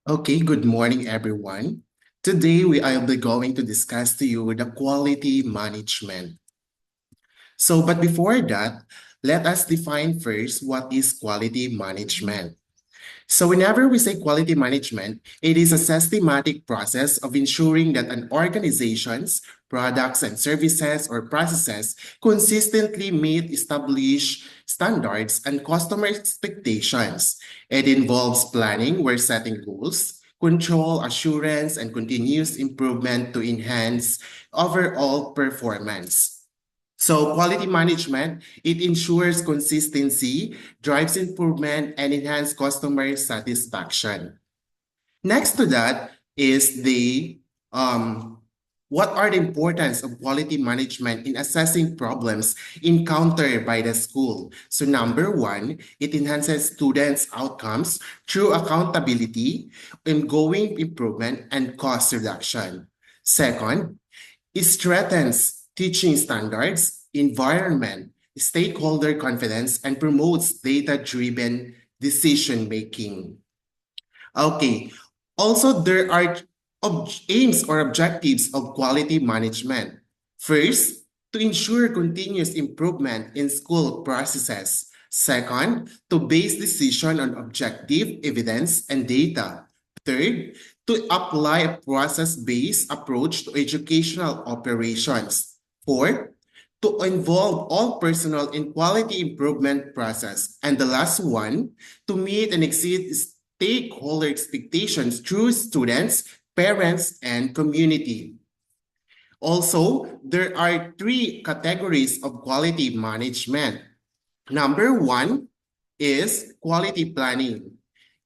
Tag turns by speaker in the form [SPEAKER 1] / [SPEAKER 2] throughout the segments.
[SPEAKER 1] Okay, good morning, everyone. Today, I'll be going to discuss to you the quality management. But before that, let us define first what is quality management. So whenever we say quality management, it is a systematic process of ensuring that an organization's products and services or processes consistently meet established standards and customer expectations. It involves planning, where setting goals, control, assurance, and continuous improvement to enhance overall performance. So quality management, it ensures consistency, drives improvement, and enhance customer satisfaction. Next to that is what are the importance of quality management in assessing problems encountered by the school? So number one, it enhances students' outcomes through accountability, ongoing improvement, and cost reduction. Second, it strengthens teaching standards, environment, stakeholder confidence, and promotes data-driven decision-making. Okay. Also, there are aims or objectives of quality management. First, to ensure continuous improvement in school processes. Second, to base decision on objective evidence and data. Third, to apply a process-based approach to educational operations. Fourth, to involve all personnel in quality improvement process. And the last one, to meet and exceed stakeholder expectations through students, parents, and community. Also, there are three categories of quality management. Number one is quality planning,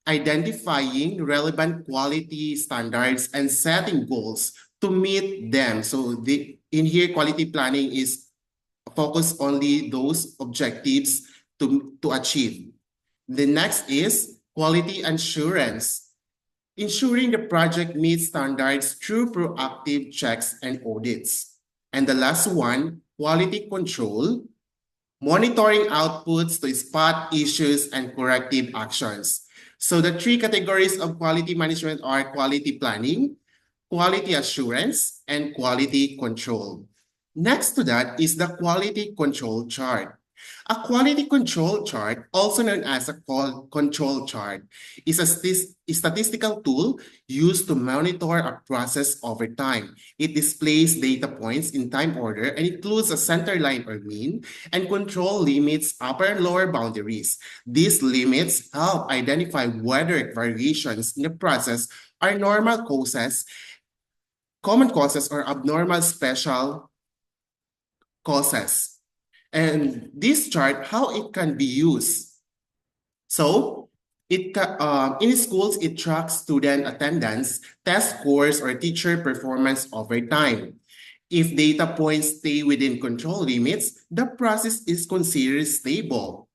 [SPEAKER 1] identifying relevant quality standards and setting goals to meet them. So in here, quality planning is focus only those objectives to achieve. The next is quality assurance, ensuring the project meets standards through proactive checks and audits. And the last one, quality control, monitoring outputs to spot issues and corrective actions. So the three categories of quality management are quality planning, quality assurance, and quality control. Next to that is the quality control chart. A quality control chart, also known as a control chart, is a statistical tool used to monitor a process over time. It displays data points in time order and includes a center line or mean and control limits upper and lower boundaries. These limits help identify whether variations in the process are normal causes, common causes, or abnormal special causes. And this chart, how it can be used. So in schools, it tracks student attendance, test scores, or teacher performance over time. If data points stay within control limits, the process is considered stable.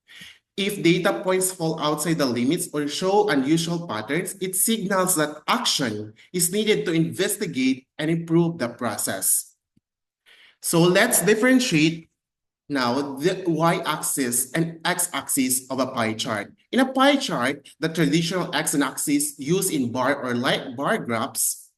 [SPEAKER 1] If data points fall outside the limits or show unusual patterns, it signals that action is needed to investigate and improve the process. So let's differentiate now, the y-axis and x-axis of a pie chart. In a pie chart, the traditional x and axis used in bar or light bar graphs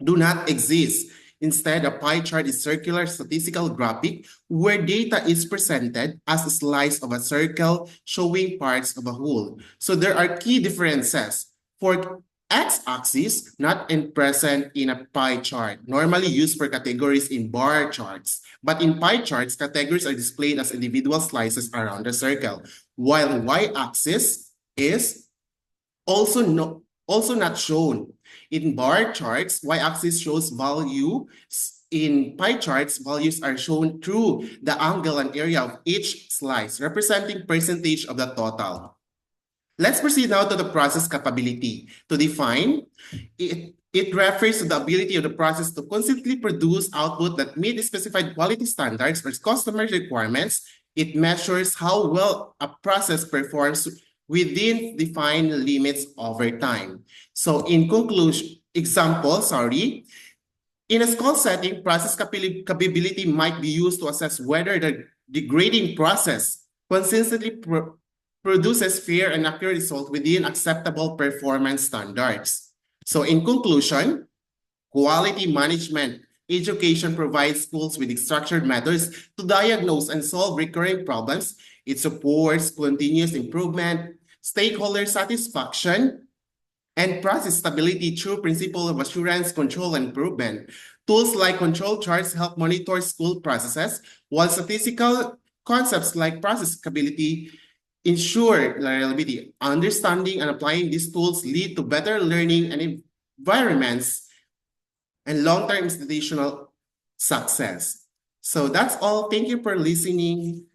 [SPEAKER 1] do not exist. Instead, a pie chart is circular statistical graphic where data is presented as a slice of a circle showing parts of a whole. So there are key differences. For x-axis, not present in a pie chart, normally used for categories in bar charts. But in pie charts, categories are displayed as individual slices around the circle, while y-axis is also not shown. In bar charts, y-axis shows value. In pie charts, values are shown through the angle and area of each slice, representing percentage of the total. Let's proceed now to the process capability. To define, it refers to the ability of the process to constantly produce output that meet the specified quality standards or customer requirements. It measures how well a process performs within defined limits over time. So in conclusion, in a school setting, process capability might be used to assess whether the grading process consistently produces fair and accurate result within acceptable performance standards. So in conclusion, quality management education provides schools with structured methods to diagnose and solve recurring problems. It supports continuous improvement, stakeholder satisfaction, and process stability through principle of assurance, control, and improvement. Tools like control charts help monitor school processes, while statistical concepts like process stability ensure reliability. Understanding and applying these tools lead to better learning and environments and long-term institutional success. So that's all. Thank you for listening.